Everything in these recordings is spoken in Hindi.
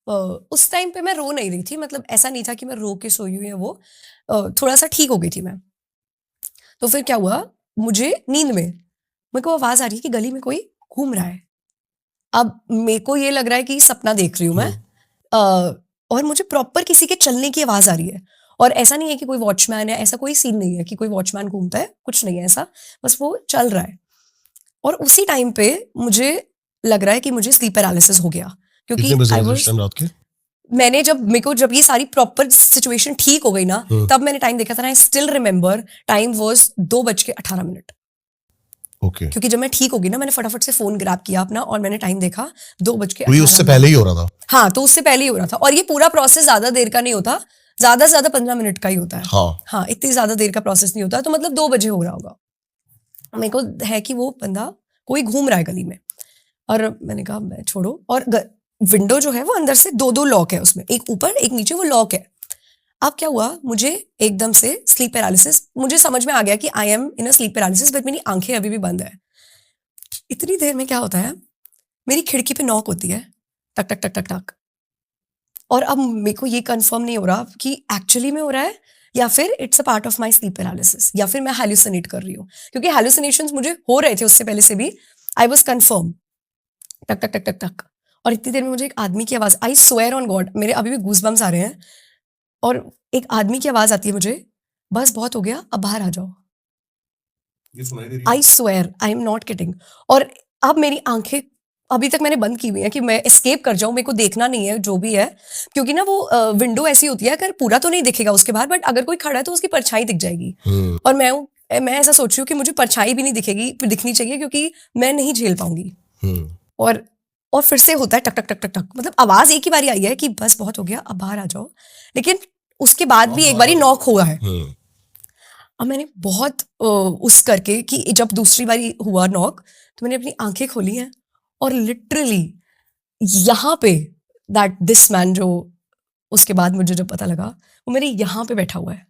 उस टाइम पे मैं रो नहीं रही थी, मतलब ऐसा नहीं था कि मैं रो के सोई हूँ या वो, थोड़ा सा ठीक हो गई थी मैं। तो फिर क्या हुआ, मुझे नींद में मेरे को आवाज आ रही है कि गली में कोई घूम रहा है। अब मेरे को ये लग रहा है कि सपना देख रही हूँ मैं, और मुझे प्रॉपर किसी के चलने की आवाज आ रही है। और ऐसा नहीं है कि कोई वॉचमैन है, ऐसा कोई सीन नहीं है कि कोई वॉचमैन घूमता है, कुछ नहीं है ऐसा, बस वो चल रहा है। और उसी टाइम पे मुझे लग रहा है कि मुझे स्लीप पैरालिसिस हो गया, क्योंकि आई वाज, मैंने जब मेरे को जब ये सारी प्रॉपर सिचुएशन ठीक हो गई ना, तब मैंने टाइम देखा था ना, I still remember time was 2:18। Okay. क्योंकि जब मैं ठीक होगी ना, मैंने फटाफट से फोन ग्रैब किया अपना और मैंने टाइम देखा 2:18। तो उससे पहले ही हो रहा था? हाँ, तो उससे पहले ही हो रहा था। और ये पूरा प्रोसेस ज्यादा देर का नहीं होता, ज्यादा से ज्यादा 15 मिनट का ही होता है। हाँ, इतनी ज्यादा देर का प्रोसेस नहीं होता, तो मतलब 2 बजे हो रहा होगा। मेरे को है कि वो बंदा कोई घूम रहा है गली में, और मैंने कहा मैं छोड़ो। और विंडो जो है वो अंदर से 2-2 लॉक है उसमें, एक ऊपर एक नीचे, वो लॉक है। अब क्या हुआ, मुझे एकदम से स्लीप पैरालिसिस, मुझे समझ में आ गया कि I am in a slip paralysis, but मेरी आंखें अभी भी बंद है। इतनी देर में क्या होता है, मेरी खिड़की पे नॉक होती है, टक टक टक टक टक। और अब मेरे को ये कंफर्म नहीं हो रहा कि एक्चुअली में हो रहा है या फिर it's a part of my sleep paralysis, या फिर मैं हैलुसिनेट कर रही हूँ, क्योंकि हैलुसिनेशंस मुझे हो रहे थे उससे पहले से भी। आई वाज कंफर्म, टक टक टक टक टक। और इतनी देर में मुझे एक आदमी की आवाज, आई स्वेयर ऑन गॉड, मेरे अभी भी गूज़बम्स आ रहे हैं, और एक आदमी की आवाज आती है मुझे, बस बहुत हो गया, अब बाहर आ जाओ। I swear, I am not kidding. और अब मेरी आंखें अभी तक मैंने बंद की हुई है कि मैं एस्केप कर जाऊं, मेरे को देखना नहीं है जो भी है, क्योंकि ना वो विंडो ऐसी होती है, अगर पूरा तो नहीं दिखेगा उसके बाहर, बट अगर कोई खड़ा है तो उसकी परछाई दिख जाएगी। और मैं ऐसा सोच रही हूँ कि मुझे परछाई भी नहीं दिखेगी, दिखनी चाहिए, क्योंकि मैं नहीं झेल पाऊंगी। और फिर से होता है टक टक टक टक टक, मतलब आवाज एक ही बारी आई है कि बस बहुत हो गया, अब बाहर आ जाओ। लेकिन उसके बाद भी एक बारी नॉक हुआ है। अब मैंने बहुत उस करके कि जब दूसरी बारी हुआ नॉक, तो मैंने अपनी आंखें खोली हैं, और लिटरली यहाँ पे दैट दिस मैन, जो उसके बाद मुझे जब पता लगा, वो मेरे यहाँ पे बैठा हुआ है,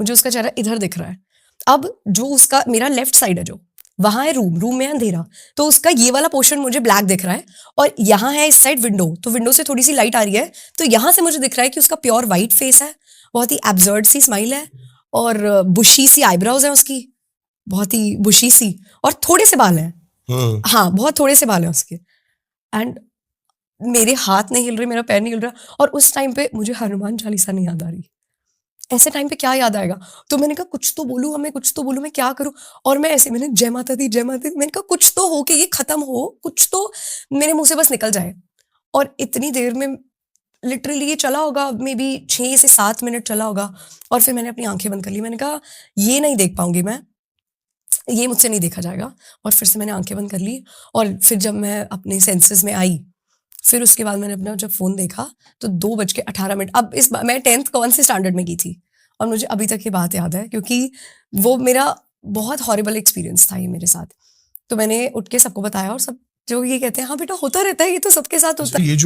मुझे उसका चेहरा इधर दिख रहा है। अब जो उसका, मेरा लेफ्ट साइड है जो, वहां है रूम में अंधेरा, तो उसका ये वाला पोर्शन मुझे ब्लैक दिख रहा है, और यहाँ है इस साइड विंडो, तो विंडो से थोड़ी सी लाइट आ रही है, तो यहाँ से मुझे दिख रहा है कि उसका प्योर वाइट फेस है, बहुत ही एब्सर्ड सी स्माइल है, और बुशी सी आईब्रोज है उसकी, बहुत ही बुशी सी, और थोड़े से बाल हैं। हाँ, बहुत थोड़े से बाल हैं उसके। एंड मेरे हाथ नहीं हिल रहे, मेरा पैर नहीं हिल रहा, और उस टाइम पे मुझे हनुमान चालीसा नहीं याद आ रही। ऐसे टाइम पे क्या याद आएगा? तो मैंने कहा कुछ तो बोलूं, हमें कुछ तो बोलूं, मैं क्या करूं? और मैं ऐसे, मैंने जय माता दी, जय माता दी, मैंने कहा कुछ तो हो कि ये खत्म हो, कुछ तो मेरे मुंह से बस निकल जाए। और इतनी देर में लिटरली ये चला होगा, मे बी 6 से 7 मिनट चला होगा, और फिर मैंने अपनी आंखें बंद कर ली। मैंने कहा ये नहीं देख पाऊंगी मैं, ये मुझसे नहीं देखा जाएगा। और फिर से मैंने आंखें बंद कर ली, और फिर जब मैं अपने सेंसेस में आई, फिर उसके बाद मैंने अपना जब फोन देखा, तो 2:18। अब मैं 10th कौन से स्टैंडर्ड में की थी, और मुझे अभी तक ये बात याद है, क्योंकि वो मेरा बहुत हॉरिबल एक्सपीरियंस था ये मेरे साथ। तो मैंने उठ के सबको बताया, और सब जो ये कहते हैं हाँ बेटा होता रहता है, ये तो सबके साथ होता है।